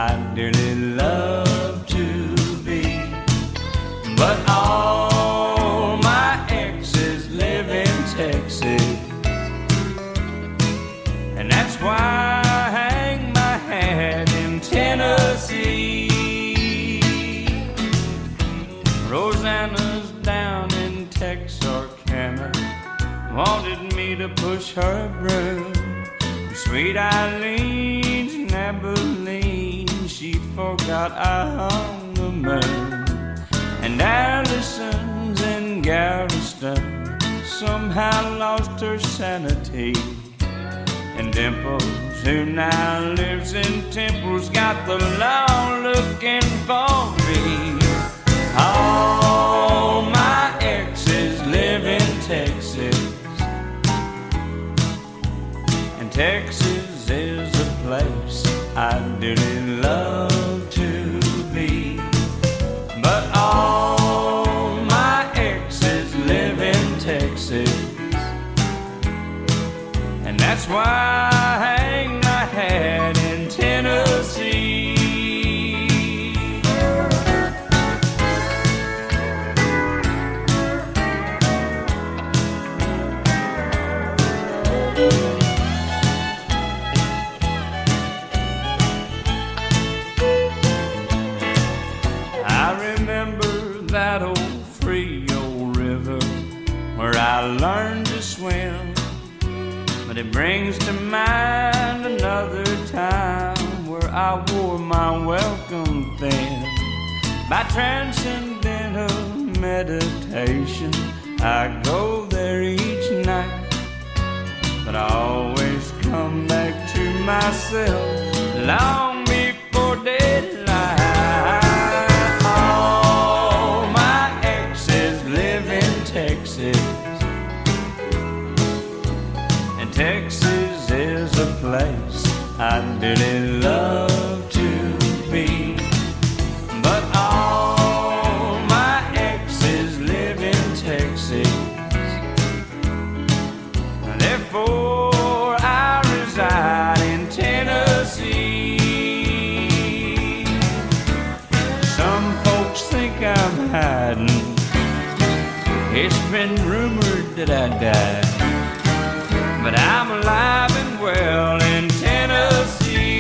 I dearly love to be. But all my exes live in Texas, and that's why I hang my hat in Tennessee. Rosanna's down in Texarkana, wanted me to push her broom. Sweet Eileen's in Abilene, she forgot I hung the moon. And Allison's in Galveston somehow lost her sanity. And Dimples, who now lives in Temple's, got the law looking for me. All my exes live in Texas, and Texas is a place I dearly love to be. But all my exes live in Texas, and that's why I hang my hat in Tennessee. I remember that old Frio River where I learned to swim, but it brings to mind another time where I wore my welcome thin. By transcendental meditation, I go there each night, but I always come back to myself long before daylight. All my exes live in Texas, and Texas is a place I dearly love to be. But all my exes live in Texas, therefore I reside in Tennessee. Some folks think I'm hiding, it's been rumored that I died, but I'm alive and well in Tennessee.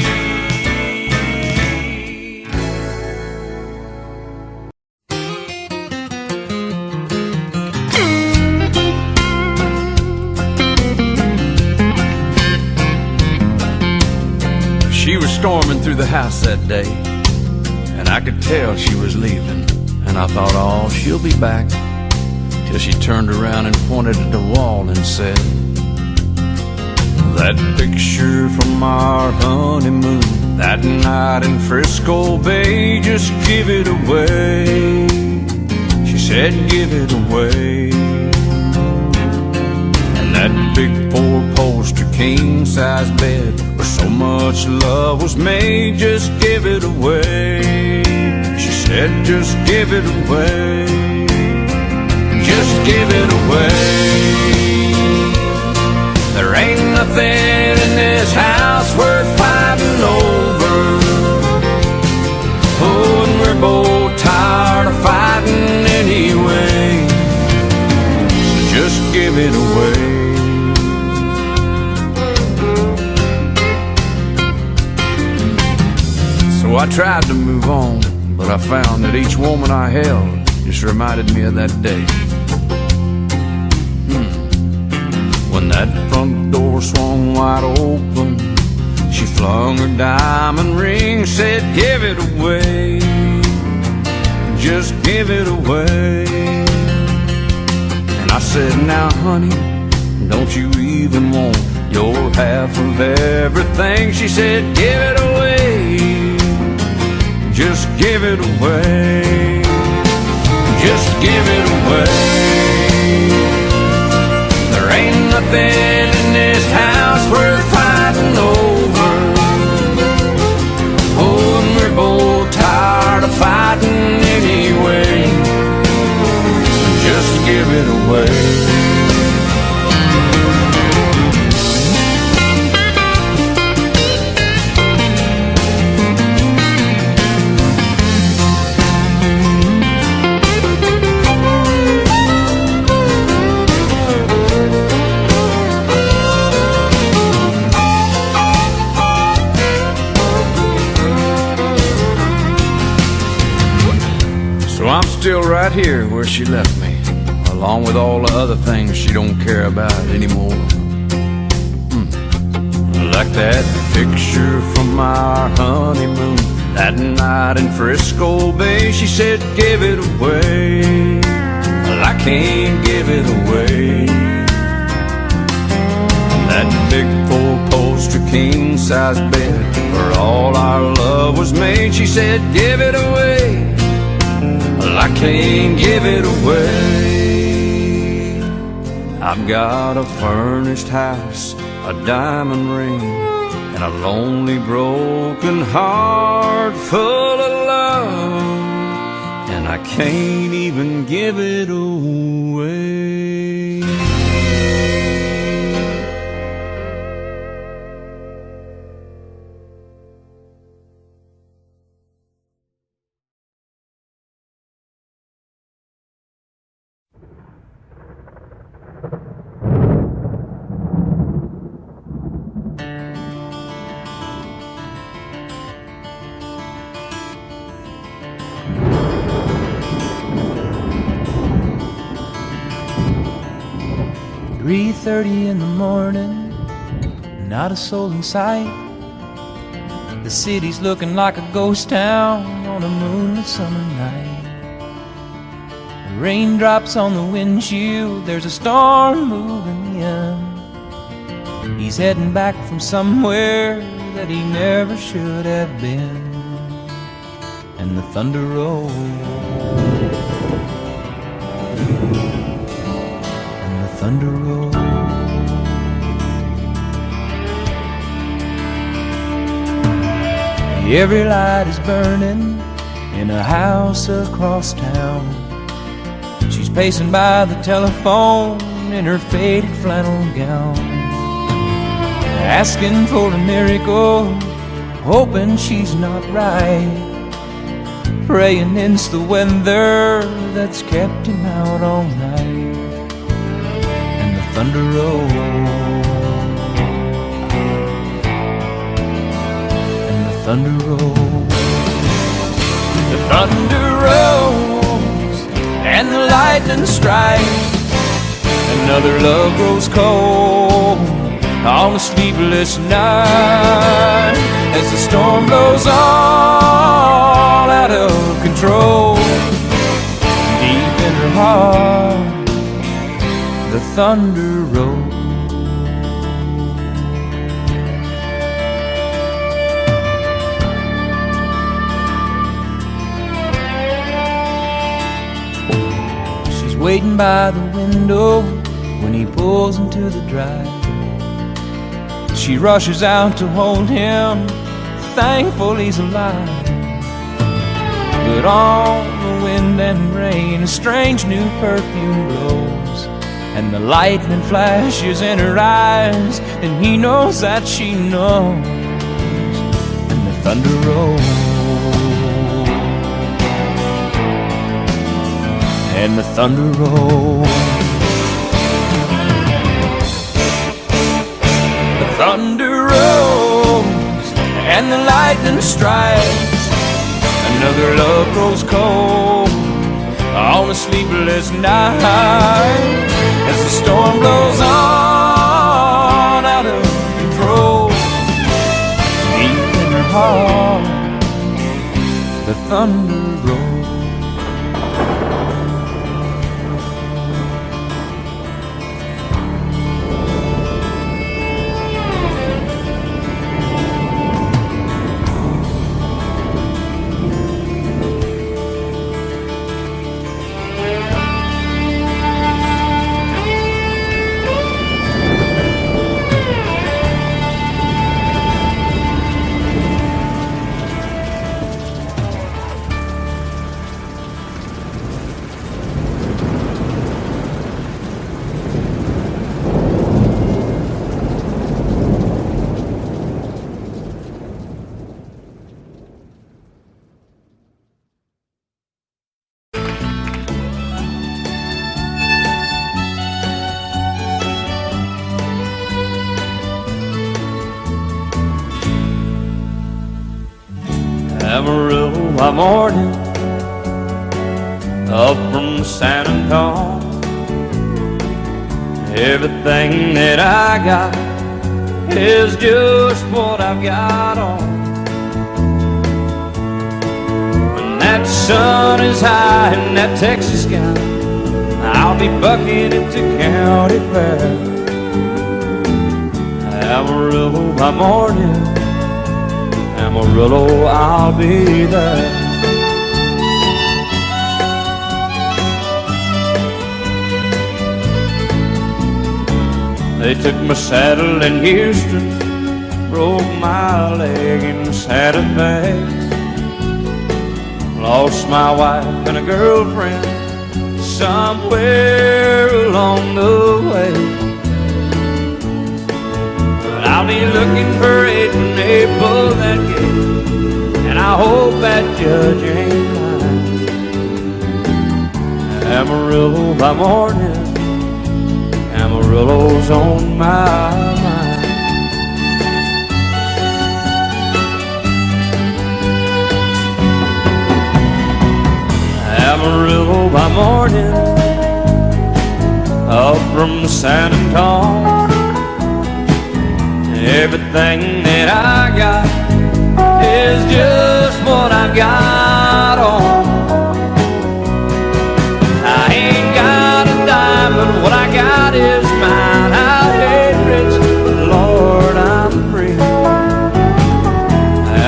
She was storming through the house that day, and I could tell she was leaving. And I thought, oh, she'll be back. Till she turned around and pointed at the wall and said, that picture from our honeymoon, that night in Frisco Bay, just give it away. She said, give it away. And that big four-poster king-size bed where so much love was made, just give it away. She said, just give it away. Just give it away. There ain't nothing in this house worth fighting over. Oh, and we're both tired of fighting anyway. So just give it away. So I tried to move on, but I found that each woman I held just reminded me of that day. When that front door swung wide open, she flung her diamond ring, said, give it away. Just give it away. And I said, now honey, don't you even want your half of everything? She said, give it away. Just give it away. Just give it away. There ain't nothing in this house worth fighting over. Oh, and we're both tired of fighting anyway. So just give it away. I'm still right here where she left me, along with all the other things she don't care about anymore. Like that picture from our honeymoon, that night in Frisco Bay. She said, give it away. Well, I can't give it away. That big four-poster king-size bed where all our love was made. She said, give it away. Well, I can't give it away. I've got a furnished house, a diamond ring, and a lonely broken heart full of love, and I can't even give it away. "3:30 in the morning, not a soul in sight. The city's looking like a ghost town on a moonlit summer night. Raindrops on the windshield, there's a storm moving in. He's heading back from somewhere that he never should have been. And the thunder rolls, and the thunder rolls. Every light is burning in a house across town. She's pacing by the telephone in her faded flannel gown, asking for a miracle, hoping she's not right, praying it's the weather that's kept him out all night. And the thunder rolls, and the thunder rolls. The thunder rolls, and the lightning strikes. Another love grows cold on a sleepless night, as the storm blows all out of control. Deep in her heart, the thunder rolls. She's waiting by the window when he pulls into the drive. She rushes out to hold him, thankful he's alive. But on the wind and rain, a strange new perfume blows, and the lightning flashes in her eyes, and he knows that she knows. And the thunder rolls, and the thunder rolls. The thunder rolls, and the lightning strikes. Another love grows cold on a sleepless night, as the storm blows on out of control. Deep in her heart, the thunder rolls. Amarillo, my morning, up from San Antonio. Everything that I got is just what I've got on. When that sun is high in that Texas sky, I'll be bucking at the county fair. Amarillo by morning, Amarillo, I'll be there. They took my saddle in Houston, broke my leg in Santa Fe. Lost my wife and a girlfriend somewhere along the way. But I'll be looking for it when they pull that gate, and I hope that judge ain't lying. Amarillo by morning, Amarillo's on my mind. Amarillo by morning, up from San Antonio. Everything that I got is just what I've got on. I ain't got a dime, but what I got is mine. I ain't rich, but Lord, I'm free.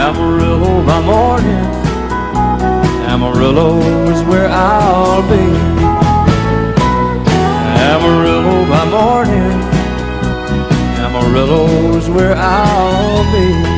Amarillo by morning, Amarillo is where I'll be. Amarillo by morning, Amarillo is where I'll be.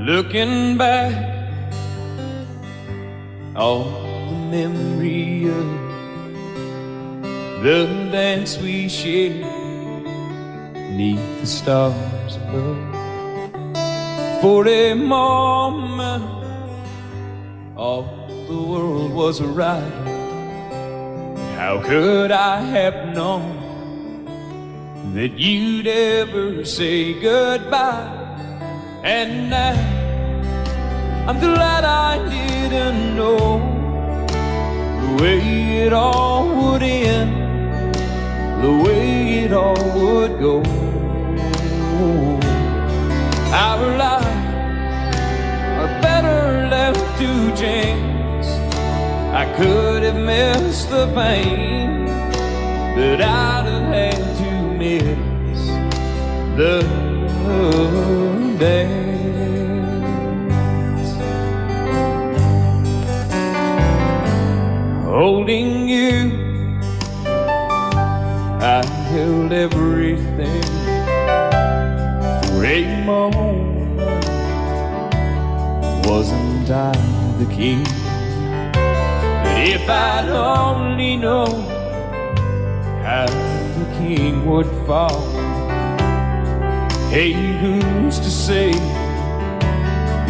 Looking back, all the memory of the dance we shared beneath the stars above. For a moment, all the world was right. How could I have known that you'd ever say goodbye? And now I'm glad I didn't know the way it all would end, the way it all would go. Our lives are better left to chance. I could have missed the pain, but I'd have had to miss the dance. Holding you, I held everything. For a moment, wasn't I the king? But if I'd only known how the king would fall, hey, who's to say?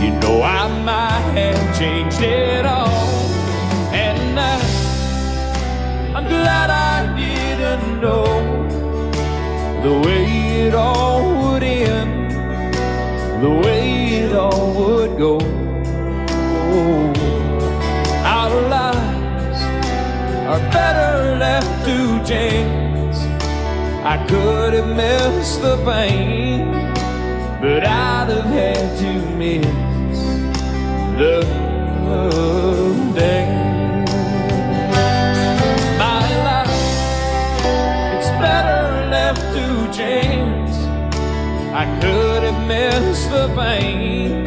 You know I might have changed it all. And I'm glad I didn't know the way it all would end, the way it all would go. Our lives are better left to chance. I could have missed the pain, but I'd have had to miss the day. My life, it's better left to chance. I could have missed the pain,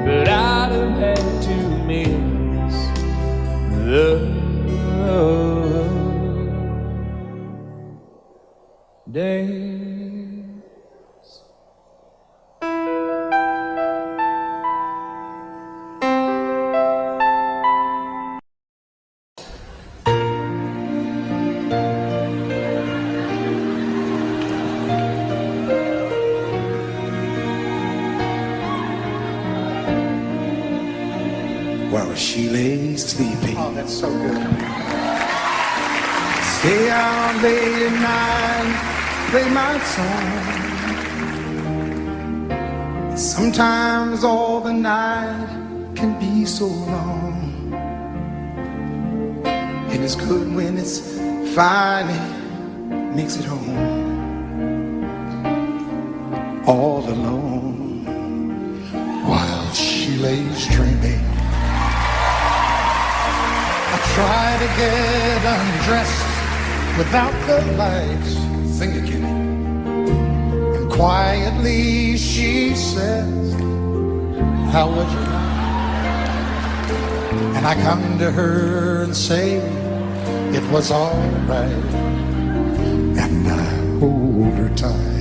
but I'd have had to miss the day. it's so good. Stay out late at night, play my song. Sometimes all the night can be so long. And it's good when it's finally makes it home. All alone while she lays dreaming. I try to get undressed without the lights. Sing it, Kenny. And quietly she says, how was your night? And I come to her and say, it was all right. And I hold her tight.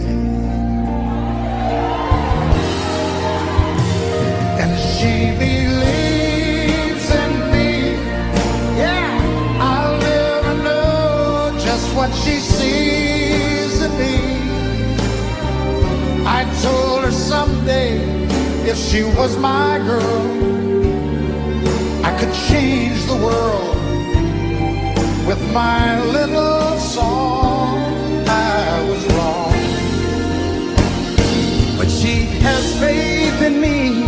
And she believes in me. Yeah, I'll never know just what she sees in me. I told her someday, if she was my girl, I could change the world with my little song. I was wrong, but she has faith in me.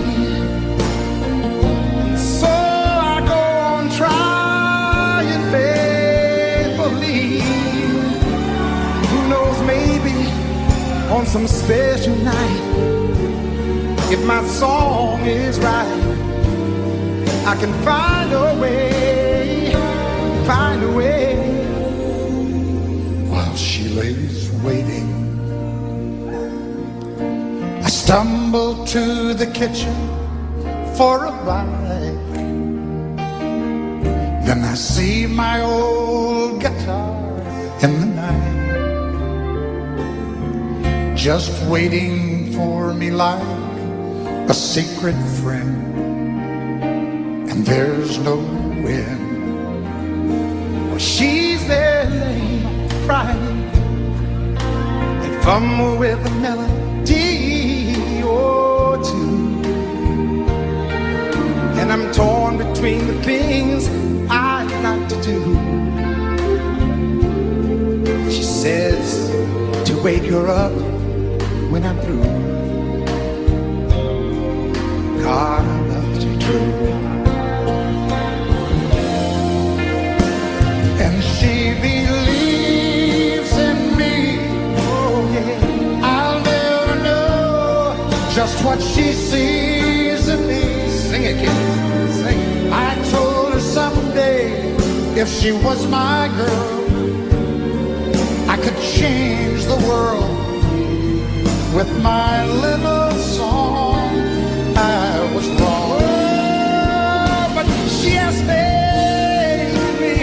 So I go on trying faithfully. Who knows, maybe on some special night, if my song is right, I can find a way, find a way. While she lays waiting, I stumble to the kitchen for a bite. Then I see my old guitar in the night, just waiting for me like a secret friend. And there's no end. Well, she's there laying, crying, and fumble with a melody or two. And I'm torn between the things I'd like to do. She says to wake her up when I'm through. God, I loved you true. And she believes in me. Oh yeah, I'll never know just what she sees in me. Sing it, kid. Sing it. I told her someday, if she was my girl, I could change the world with my little song. I was wrong, but she has faith in me,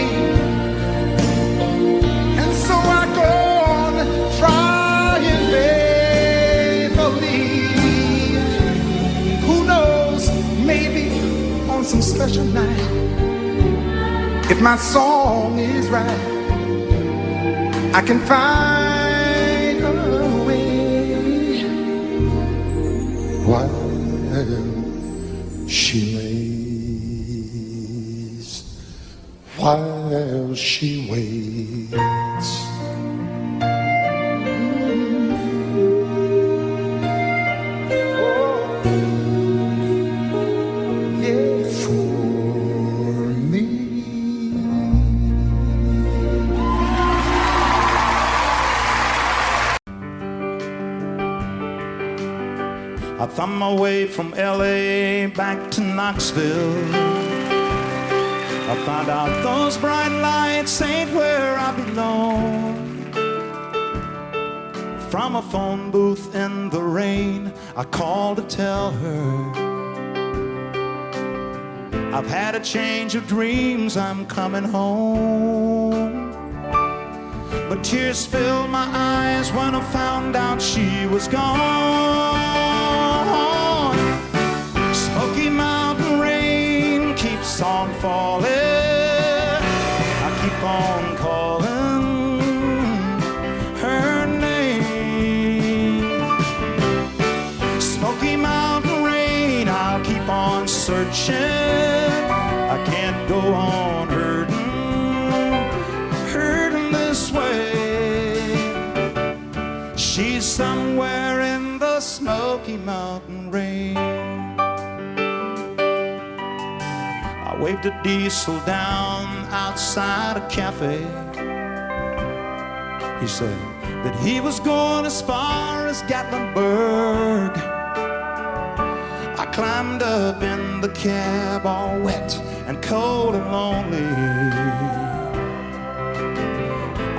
and so I go on trying faithfully. Who knows, maybe on some special night, if my song is right, I can find a way. While she lays, while she waits. I thumbed my way from LA back to Knoxville. I found out those bright lights ain't where I belong. From a phone booth in the rain, I called to tell her I've had a change of dreams, I'm coming home. But tears filled my eyes when I found out she was gone. Smoky Mountain rain keeps on falling. I keep on calling her name. Smoky Mountain rain, I'll keep on searching. I can't go on her this way. She's somewhere in the Smoky Mountain rain. I waved a diesel down outside a cafe. He said that he was going as far as Gatlinburg. I climbed up in the cab all wet and cold and lonely.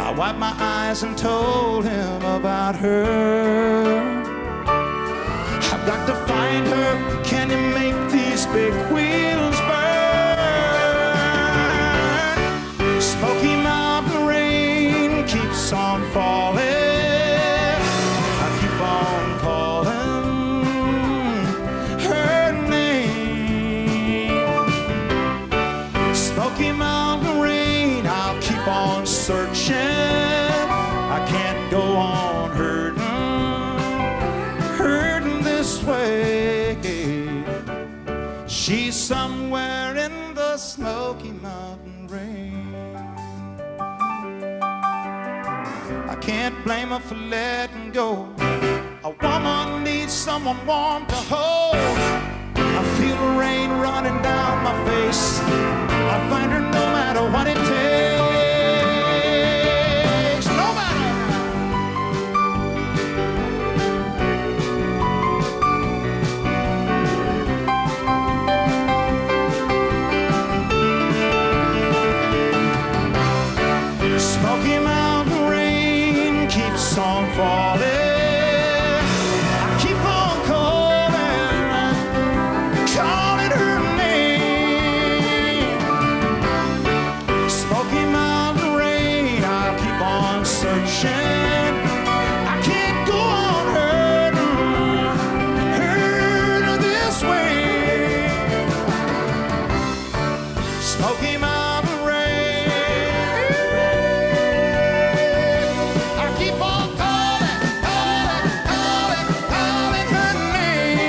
I wiped my eyes and told him about her. I've got to find her. Can you make these big wheels burn? Smoky Mountain rain keeps on falling. I keep on calling her name. Smoky Mountain rain, I'll keep on searching. I can't go on hurting this way. She's somewhere in the Smoky Mountain rain. I can't blame her for letting go. A woman needs someone warm to hold. I feel the rain running down my face. I find her no matter what it takes. No matter. Smoky Mountain rain keeps on falling. I keep on calling her name. Smoky Mountain rain, I'll keep on searching. I can't go on hurting this way. Smoky Mountain rain, I keep on calling her name.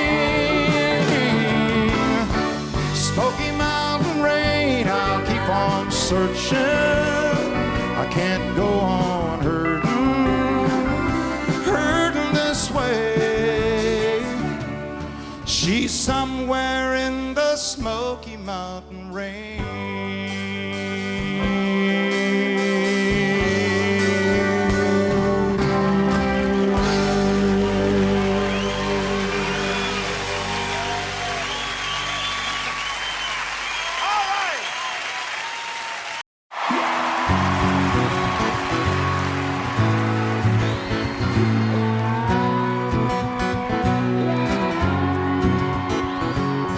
Smoky Mountain rain, I'll keep on searching. I can't go on hurting this way. She's somewhere in the Smoky Mountain rain.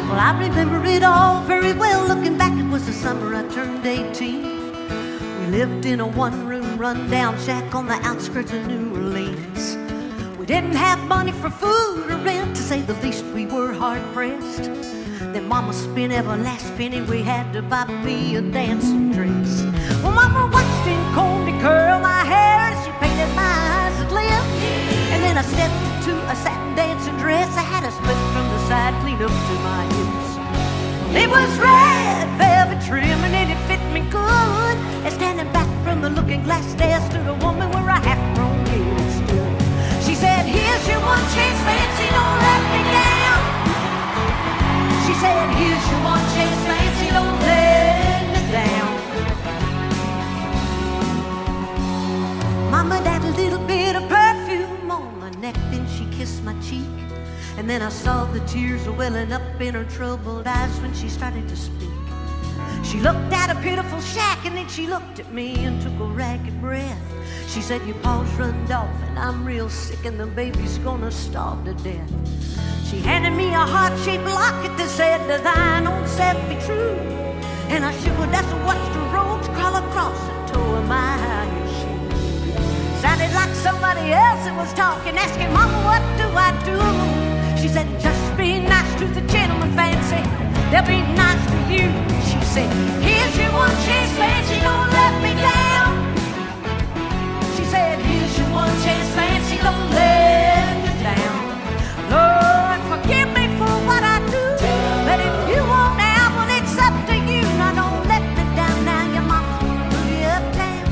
Well, I remember it all very well. Looking back, it was the summer I turned 18. We lived in a one-room run-down shack on the outskirts of New Orleans. We didn't have money for food or rent, to say the least. We were hard-pressed. Then Mama spent every last penny we had to buy me a dancing dress. Well, Mama watched in Coney curl my hair as she painted my eyes and lips. And then I stepped into a satin dancing dress. I had a split from the side clean up to my hips. It was red velvet trim and it fit me good. And standing back from the looking glass there stood a woman where a half-grown kid stood. She said, "Here's your one chance, fancy, don't let me down." She said, "Here's your one chance, fancy, don't let me down." Mama had a little bit of perfume on my neck, then she kissed my cheek. And then I saw the tears welling up in her troubled eyes when she started to speak. She looked at a pitiful shack and then she looked at me and took a ragged breath. She said, "Your pa's runned off and I'm real sick and the baby's gonna starve to death." She handed me a heart-shaped locket that said, "To thine own self be true." And I shivered as I watched the roads crawl across and tore my highest shoe. Sounded like somebody else that was talking, asking, "Mama, what do I do?" She said, "Just be nice to the gentleman, fancy. They'll be nice to you." She said, "Here's your one chance, fancy, don't let me down." She said, "Here's your one chance, fancy, don't let me down." Lord, forgive me for what I do, but if you want out, well, it's up to you. Now don't let me down, now your mama's gonna put you uptown.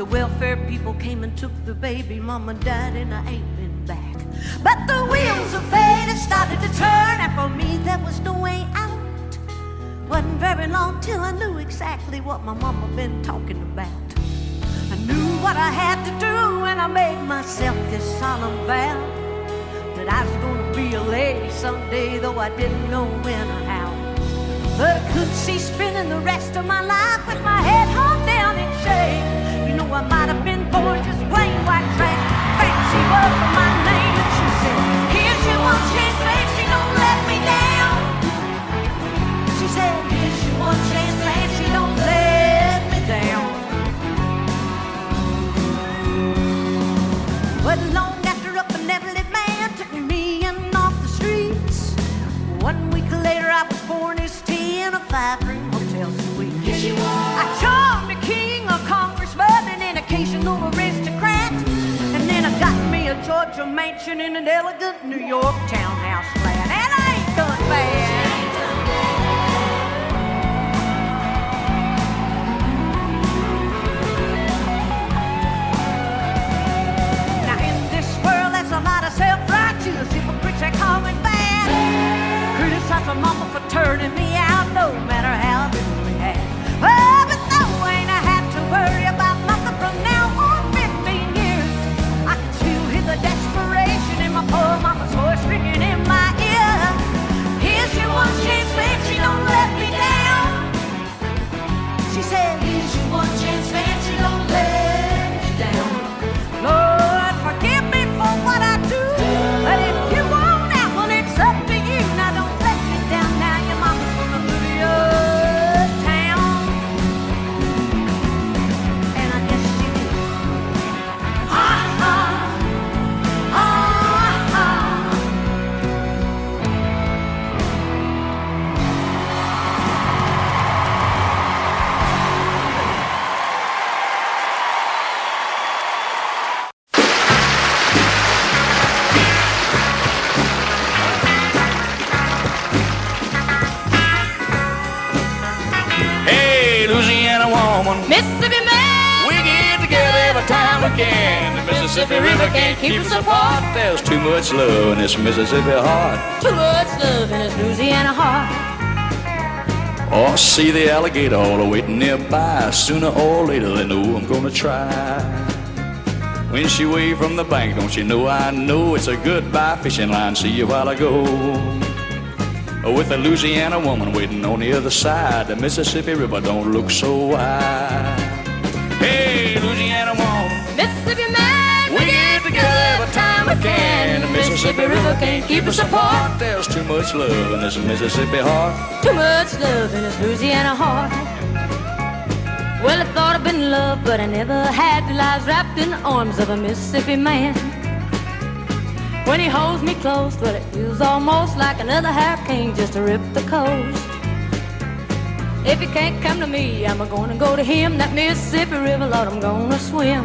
The welfare people came and took the baby. Mama died and I ain't been back. But the wheels of fate had started to turn, and for me there was no way out. Wasn't very long till I knew exactly what my mama been talking about. I knew what I had to do, and I made myself this solemn vow that I was gonna be a lady someday, though I didn't know when or how. But I could see spending the rest of my life with my head hung down in shame. You know, I might have been born just plain white trash. Fancy was my name, and she said, here's your one chance, Fancy, don't let me down. She said, here's your one chance, Fancy, don't let me down. But long after a benevolent man took me in off the streets, 1 week later I was born as tea in a 5-room hotel suite. Yes, you are. I charmed a king, a congressman, and an occasional aristocrat. And then I got me a Georgia mansion in an elegant New York townhouse flat. And I ain't done bad. Now in this world there's a lot of self-righteous hypocrites that call me bad. Criticize my mama for turning me out, no matter how little we had. Oh, but though I ain't had to worry about nothing from now on 15 years, I can still hear the desperation in my poor mama's voice ringing in my ear. Here's your one chance, Fancy, don't let me down. She said, here's your one chance, Fancy, don't let me down. Lord, forgive me for what I do, but if you want that one, it's up to you. Now don't let me down now, your mama's gonna move you uptown. And I guess she did. Ha ha, ha ha. Hey, Louisiana woman, Mississippi man, we get together every time we can. The Mississippi River can't keep us apart. There's too much love in this Mississippi heart. too much love in his Louisiana heart. Oh, I see the alligator all waiting nearby. Sooner or later they know I'm gonna try. When she waved from the bank, don't you know I know it's a goodbye fishing line. See you while I go. With a Louisiana woman waiting on the other side, the Mississippi River don't look so wide. Hey, Louisiana woman, Mississippi man, we get together every time we can. The Mississippi River can't keep us apart. There's too much love in this Mississippi heart. too much love in his Louisiana heart. Well, I thought I'd been in love, but I never had till I was wrapped in the arms of a Mississippi man. When he holds me close, well, it feels almost like another hurricane just to rip the coast. If he can't come to me, I'm gonna go to him. That Mississippi River, Lord, I'm gonna swim.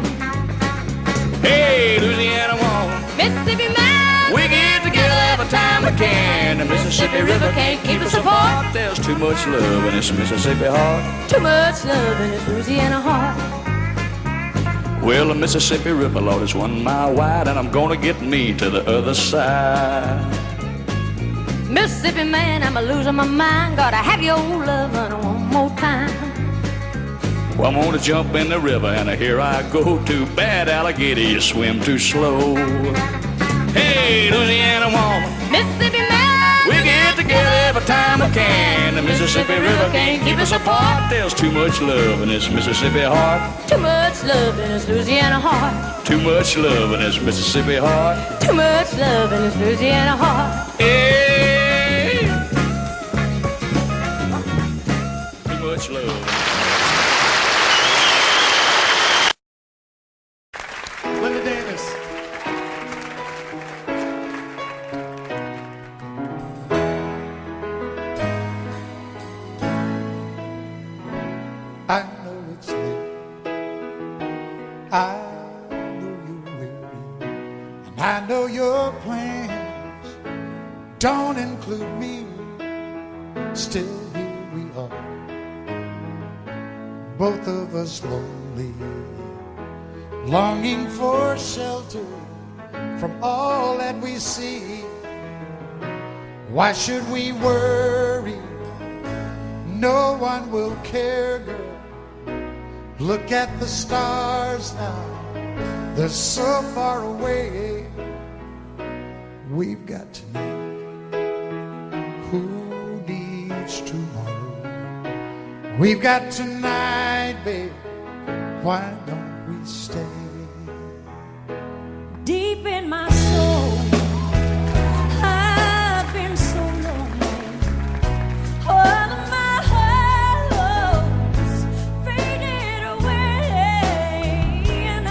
Hey, Louisiana woman, Mississippi man, we get together every time we can. The Mississippi River can't keep us apart. There's too much love in this Mississippi heart. too much love in his Louisiana heart. Well, the Mississippi River, Lord, is 1 mile wide, and I'm gonna get me to the other side. Mississippi man, I'm losing my mind. Gotta have your love run one more time. Well, I'm gonna jump in the river, and here I go. Too bad, alligator, you swim too slow. Hey, Louisiana woman, Mississippi man, we get together every time we can. The Mississippi River can't keep us apart. There's too much love in this Mississippi heart. too much love in his Louisiana heart. Too much love in this Mississippi heart. Too much love in his Louisiana heart. Hey, too much love. Linda Davis. I know it's late. I know you're weary. And I know your plans don't include me. Still here we are, both of us lonely. longing for shelter from all that we see. Why should we worry? No one will care, girl. Look at the stars now, they're so far away. We've got tonight, who needs tomorrow? We've got tonight, babe, why don't we stay? Deep in my soul, I've been so lonely. All of my hopes faded away, and I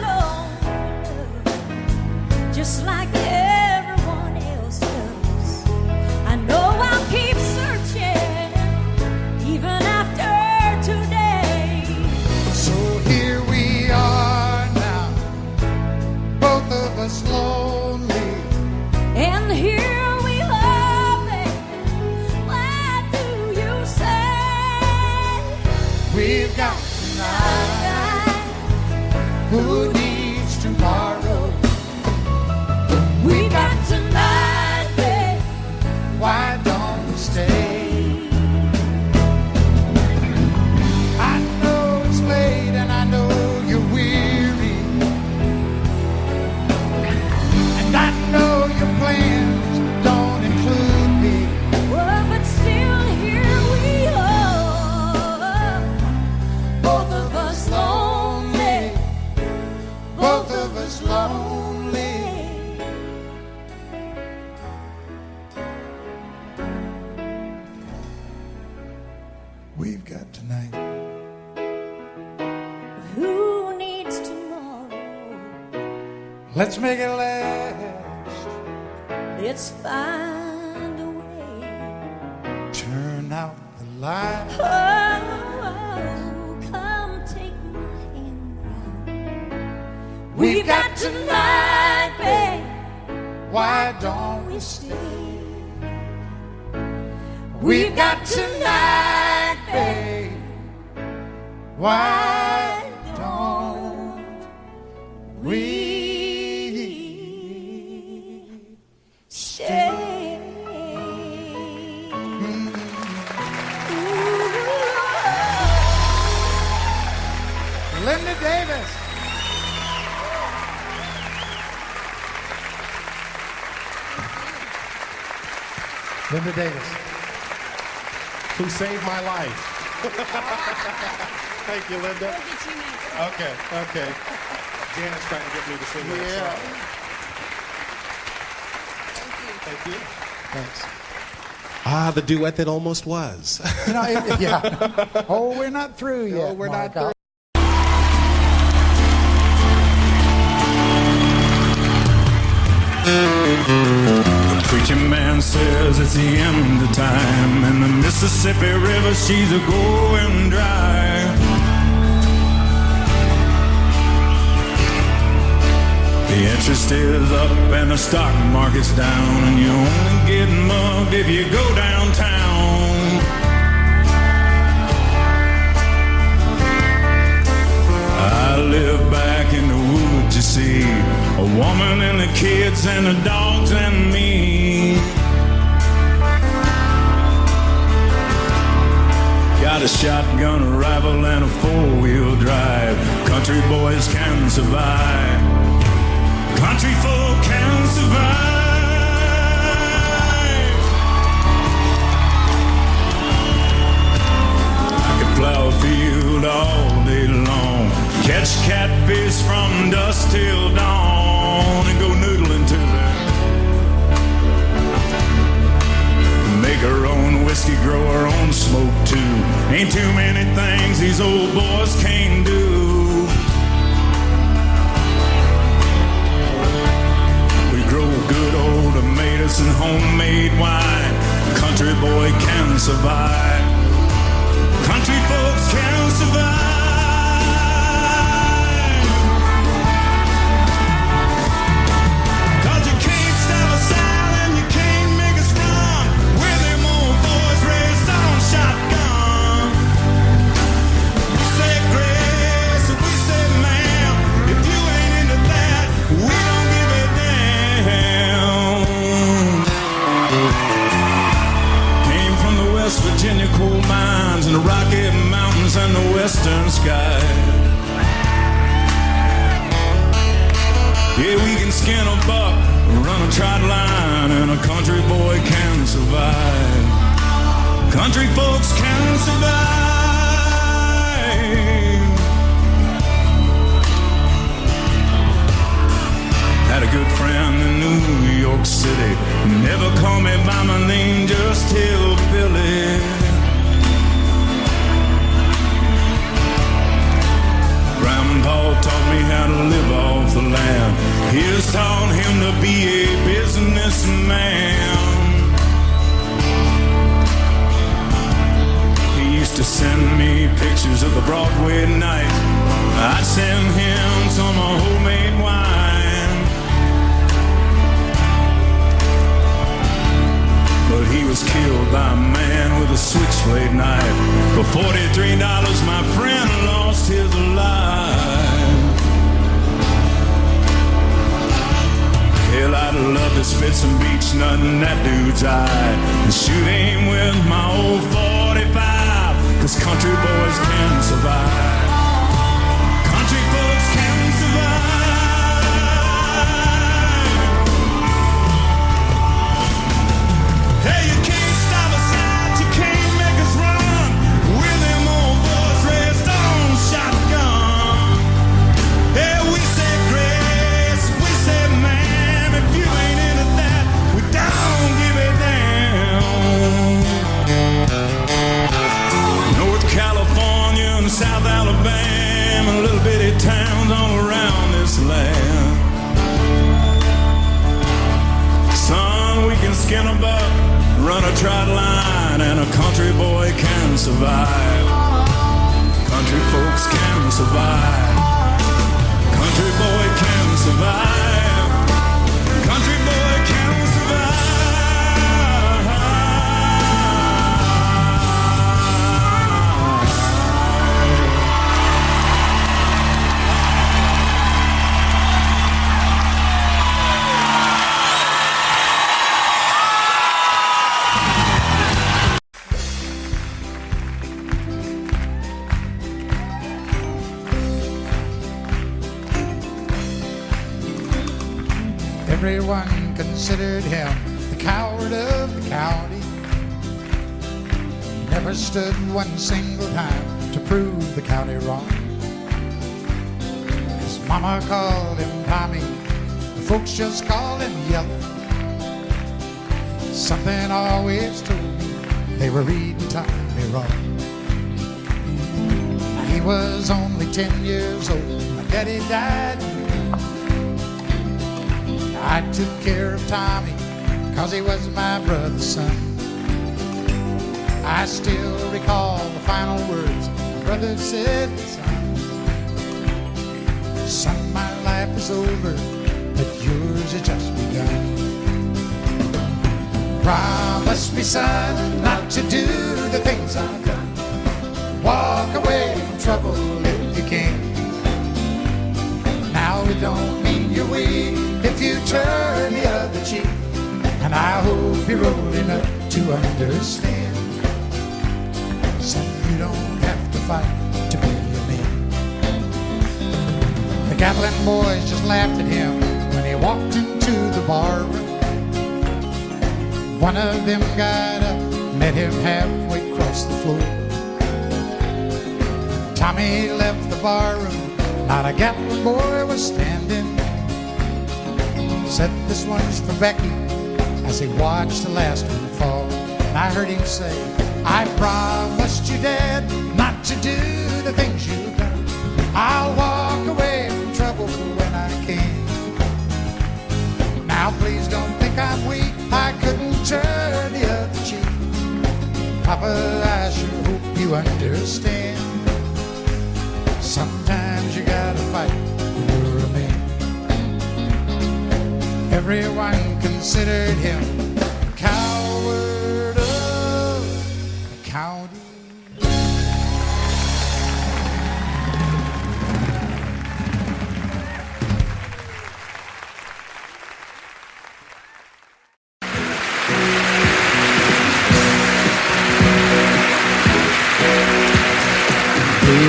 long for love, just like everyone else does. I know I'll keep searching, even after today. So here we are now, both of us lonely. And here we are, baby. What do you say? We've got tonight, who needs tomorrow? We got tonight, babe. Why don't we stay? I know it's late and I know you're weary, and I know your plans don't include me. Oh, but still here we are, both of us lonely, Both of us lonely. We've got tonight. Who needs tomorrow? Let's make it last. Let's find a way. Turn out the light. Oh, come take my hand now. We've got tonight, babe. Why don't we stay? We've got tonight, babe. Why don't we Stay. Linda Davis. Linda Davis. Who saved my life. Thank you, Linda. Okay. Janet's trying to get me to sing that song. Thank you. Thanks. Ah, the duet that almost was. You know, yeah. Oh, we're not through yet. we're not Mark. through. The preacher man says it's the end of time, and the Mississippi River, she's a going dry. The interest is up and the stock market's down, and you only get mugged if you go downtown. I live back in the woods, you see, a woman and the kids and the dogs and me. Got a shotgun, a rifle, and a four-wheel drive. Country boys can survive. Country folk can survive. I could plow a field all day long, catch catfish from dusk till dawn, and go noodling to them. Make our own whiskey, grow our own smoke too. Ain't too many things these old boys can't do. We grow good old tomatoes and homemade wine. Country boy can survive. Country folks can survive. Shotgun. You say grace, and we say ma'am. the Rocky Mountains and the western sky. Yeah, we can skin a buck, run a trot line, and a country boy can survive. Country folks can survive. Had a good friend in New York City, never called me by my name, just Hillbilly. Grandpa taught me how to live off the land. Here's taught him to be a businessman. He used to send me pictures of the Broadway night. I'd send him some homemade wine. But he was killed by a man with a switchblade knife. For $43, my friend lost his life. Hell, I'd love to spit some beach nut in that dude's eye and shoot him with my old 45, 'cause country boys can survive. Country folks can survive. Hey, you can't stop us out, you can't make us run. We're them old boys raised on shotgun. Yeah, we say grace, we say man. If you ain't into that, we don't give it down. North California and South Alabama, little bitty towns all around this land. Son, we can skin a buck, run a trot line, and a country boy can survive. Country folks can survive. Country boy can survive. Country boy can survive. Everyone considered him the coward of the county. Never stood one single time to prove the county wrong. His mama called him Tommy, the folks just called him Yellow. Something always told me they were reading Tommy wrong. He was only 10 years old, my daddy died. I took care of Tommy, 'cause he was my brother's son. I still recall the final words my brother said, son, my life is over, but yours has just begun. Promise me, son, not to do the things I've done. Walk away from trouble if you can. Now it don't mean you're weak if you turn the other cheek, and I hope you're old enough to understand. Son, you don't have to fight to be a man. The Gatlin boys just laughed at him when he walked into the bar room. One of them got up, met him halfway across the floor. Tommy left the bar room, not a Gatlin boy was standing. Said, this one's for Becky, as he watched the last one fall. And I heard him say, I promised you, Dad, not to do the things you've done. I'll walk away from trouble when I can. Now please don't think I'm weak, I couldn't turn the other cheek. Papa, I sure hope you understand. Sometimes you gotta fight when you're a man. Everyone considered him the coward of the county.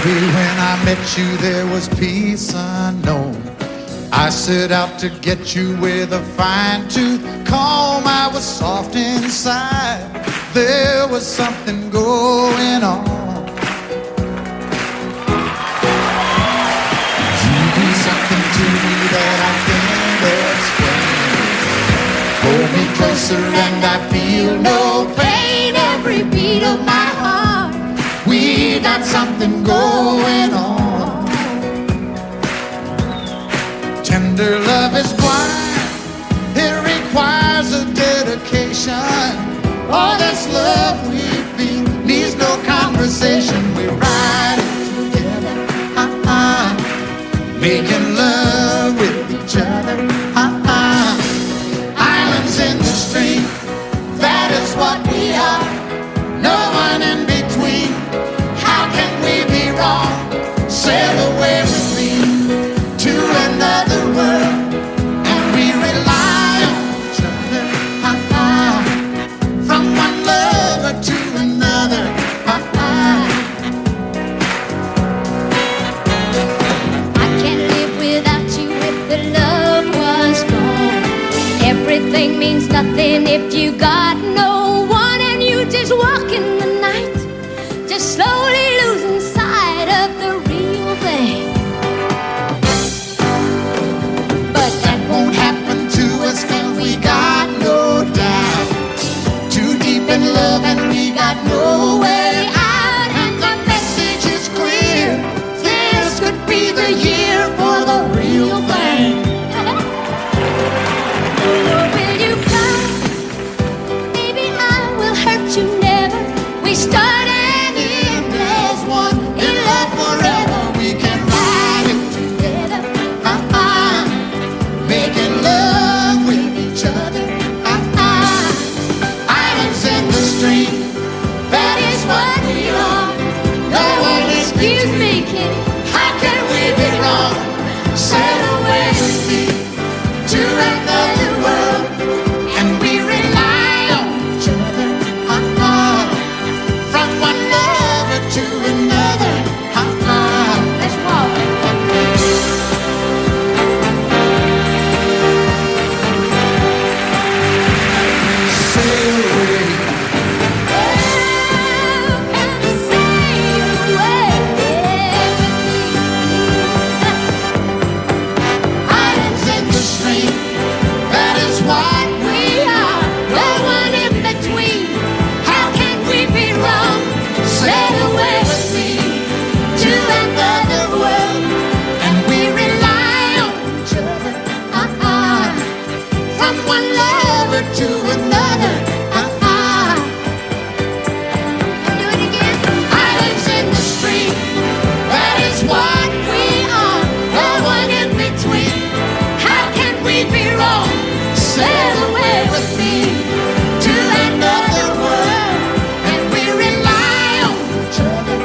Baby, when I met you, there was peace unknown. I set out to get you with a fine-tooth comb. I was soft inside. There was something going on. You do something to me that I can't explain. Hold me closer and I feel no pain. Every beat of my heart, we got something going on. Tender love is blind. It requires a dedication. All this love we feel needs no conversation. We ride it together, making love with each other, Islands in the stream, that is what we are. No one in between. How can we be wrong? Sail away with me to another world, and we rely on each other, from one lover to another. I can't live without you if the love was gone. Everything means nothing if you got no one, and you just walk in the night, just slowly losing sight of the real thing. But that won't happen to us, 'cause we got no doubt. Too deep in love and we got no way out. And the message is clear. This could be the year for the real thing. Will you come? Baby, I will hurt you never. We start and end as one. In love forever, we can ride it together, making love with each other, islands in the stream, that is what we are. No one is Excuse me, kitty. How can we be wrong? Sail away with me to another world, and we rely on each other, from one lover to another. Let's walk. Sail away. Islands in the stream, that is what we are. No one in between. How can we be wrong? Sail away with me to another world, and we rely on each other, from one lover to another. Do it again. Islands in the stream, that is what we are. No one in between. How can we be wrong? Sail away with me to another world, and we rely on each other,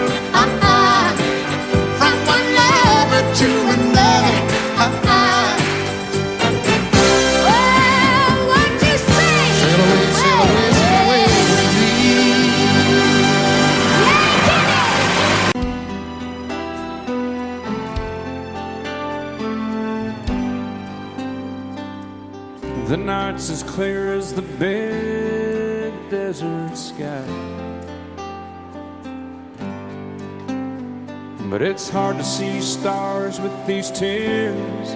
from one lover to another. Well, what you say? Sail away, sail away, sail away with me. The night's as clear as the big desert sky, but it's hard to see stars with these tears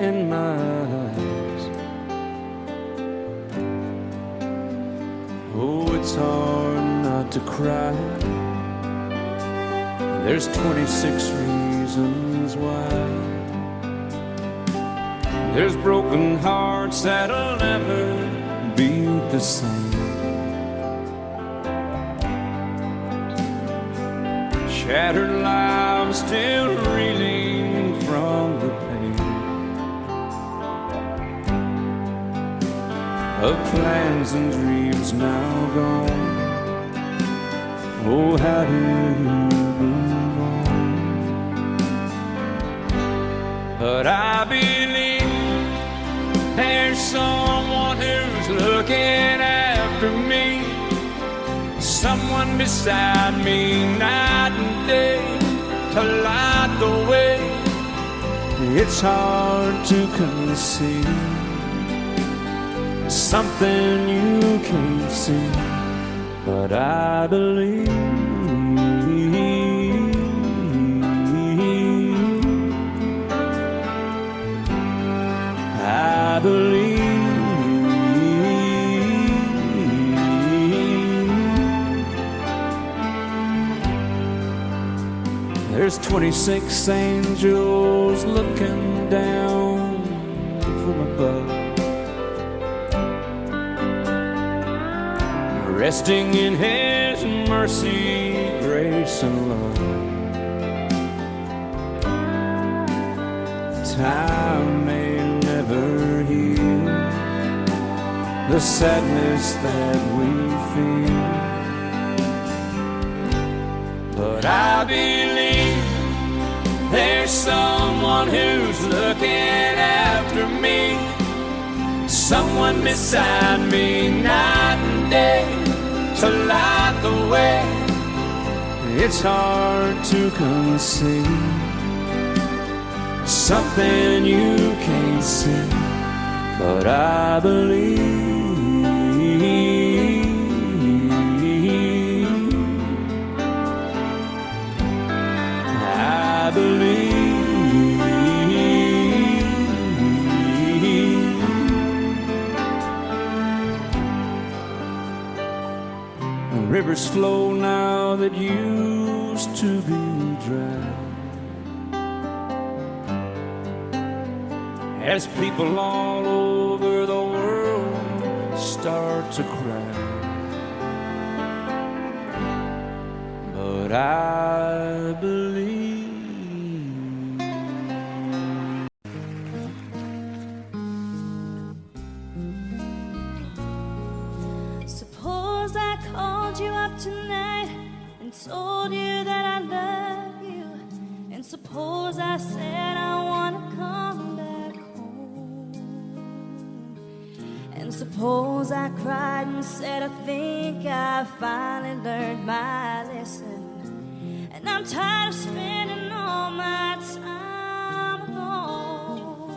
in my eyes. Oh, it's hard not to cry. There's 26 reasons why. There's broken hearts that'll never be the same. Shattered lives still reeling from the pain of plans and dreams now gone. Oh, how do you move on? But I believe there's someone who's looking after me, someone beside me night and day, to light the way. It's hard to conceive something you can't see, but I believe. I believe. There's 26 angels looking down from above, resting in His mercy, grace, and love. Time may never heal the sadness that we feel, but I believe there's someone who's looking after me, someone beside me night and day to light the way. It's hard to conceive something you can't see, but I believe. I believe. Rivers flow now that used to be dry, as people all over the world start to cry. But I believe. Suppose I called you up tonight and told you that I love you, and suppose I said I want to come back home, and suppose I cried and said I think I finally learned my lesson, and I'm tired of spending all my time alone.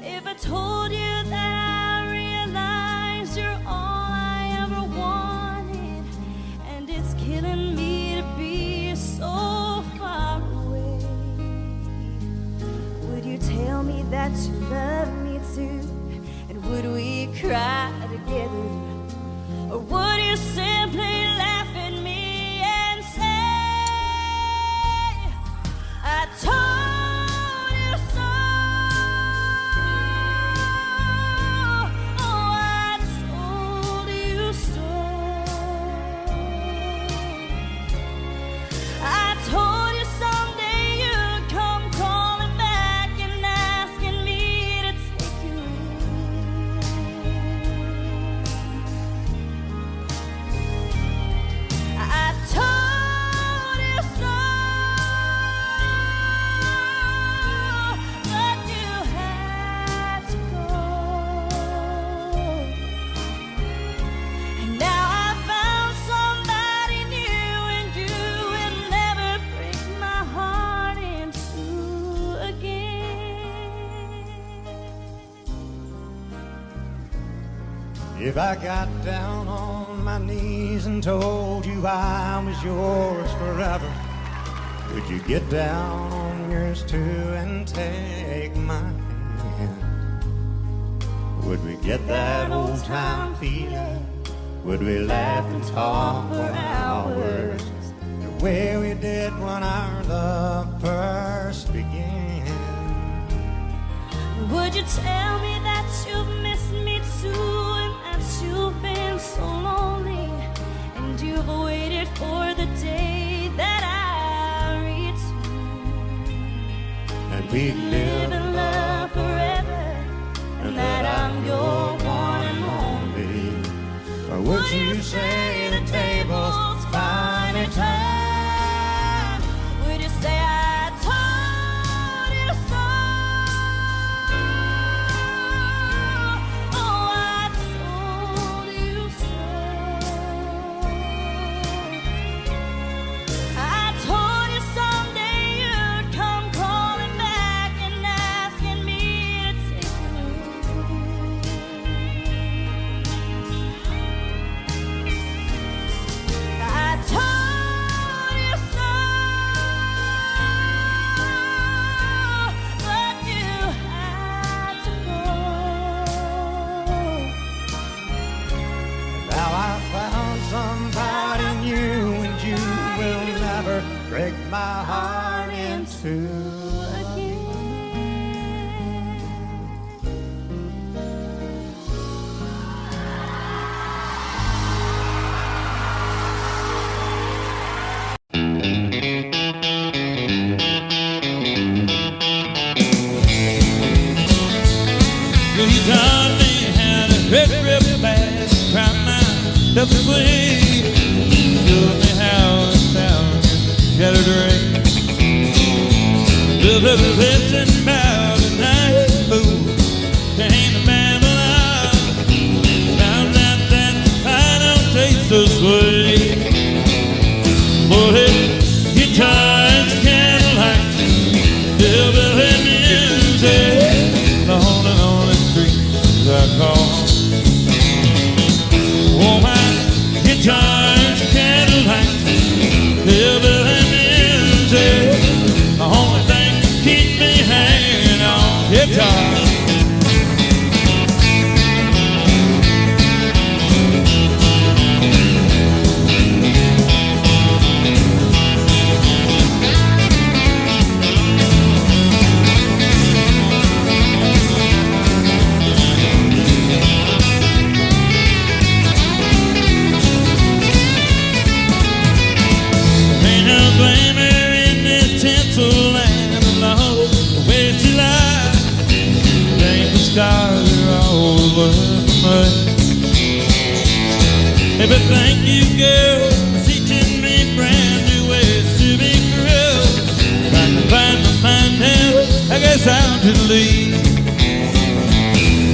If I told you that I realized you're all I ever wanted, and it's killing me to be so far away, would you tell me that you love me too? And would we cry together? Or would you simply laugh at me and say, I told you so? Oh, I told you so. I told you someday you'd come calling back and asking me to take you in. I told you so, but you had to go. And now I found somebody new, and you will never break my heart in two again. If I got down on my knees and told you I was yours forever, would you get down on yours too and take my hand? Would we get that old time feeling? Would we laugh and talk for hours the way we did when our love first began? Would you tell me that you've missed me too, and that you've been so lonely, and you've waited for the day that I return, And we live in love forever, and that I'm your one and only? Or would you say the tables finally turned? Would you say I told you so? Oh, I told you so. I told you someday somebody new, and you will never break my heart in two again. You taught me how to rip fast, cry myself to sleep. Showed me how it sounds, shattered rain. Built up a listen about the night, fool. Came to Babylon. Found out that I don't taste so sweet. Boy, guitars, candlelight, hillbilly music. The only streets I call. Oh, my guitars, candlelight, hillbilly music. The only thing keep me hanging on guitar. Stars are all over me. Hey, but thank you, girl, for teaching me brand new ways to be cruel. If I can find my mind now, I guess I'll just leave.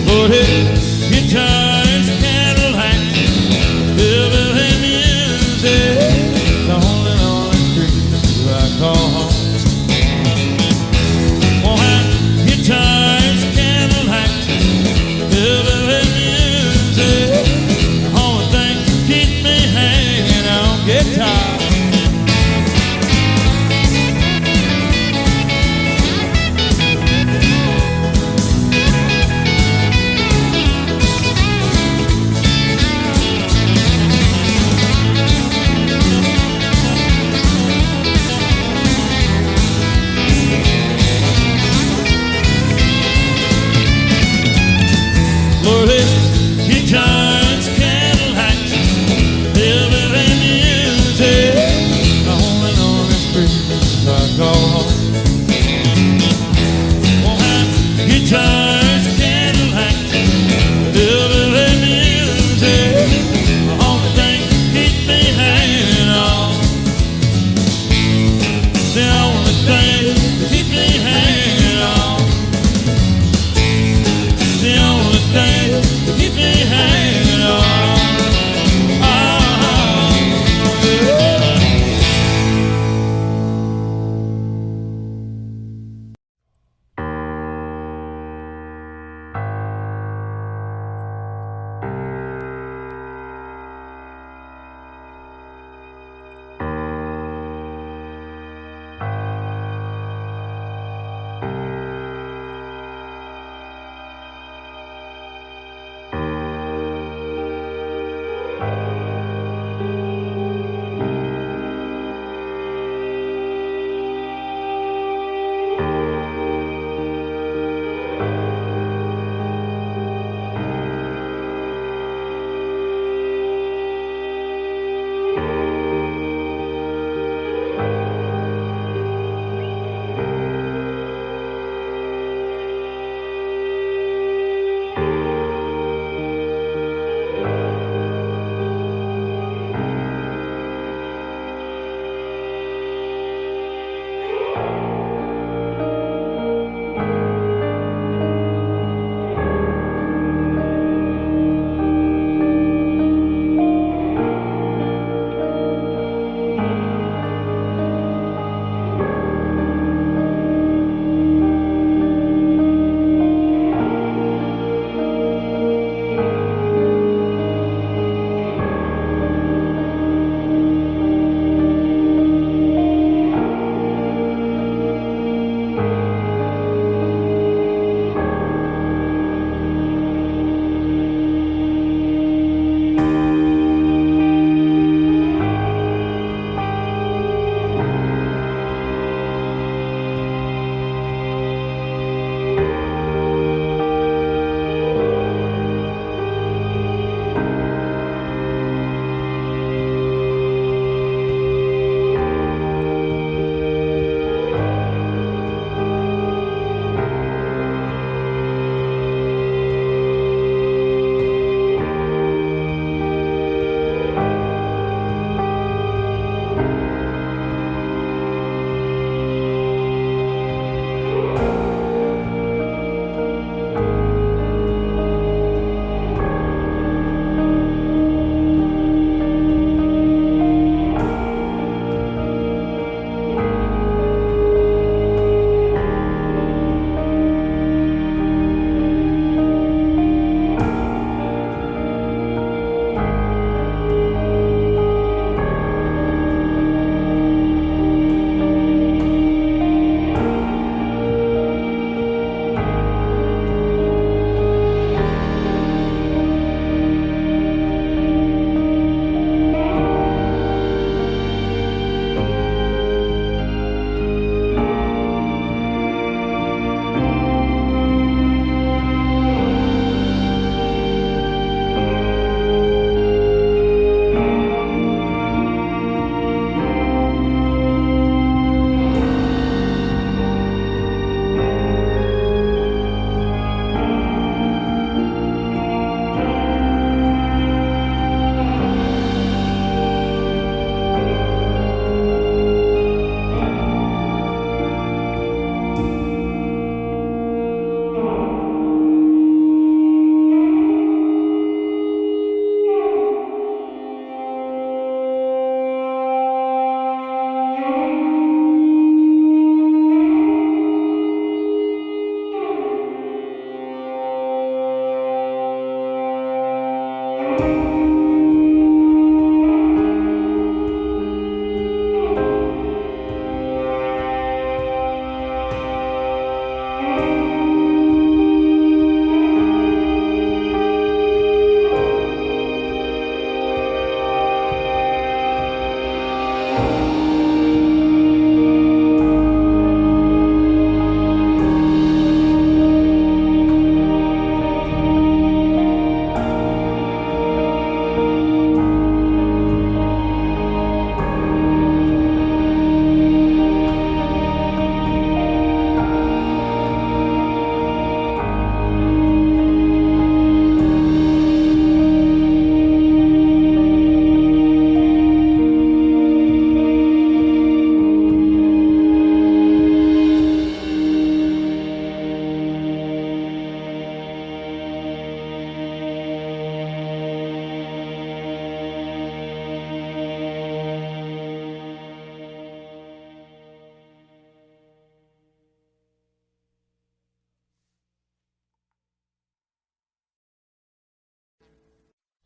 But it's guitars, candlelight, hillbilly music. The only streets I call home. Oh, guitars, candlelight, hillbilly music. The only thing keeps me hanging on guitar. Guitars, candlelight, hillbilly music.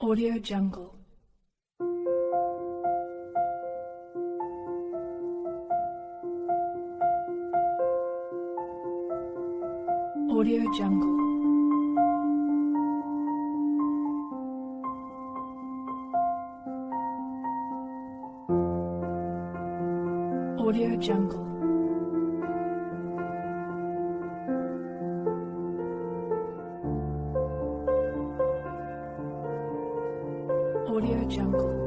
Audio Jungle. Audio Jungle. Audio Jungle. Audio Jungle.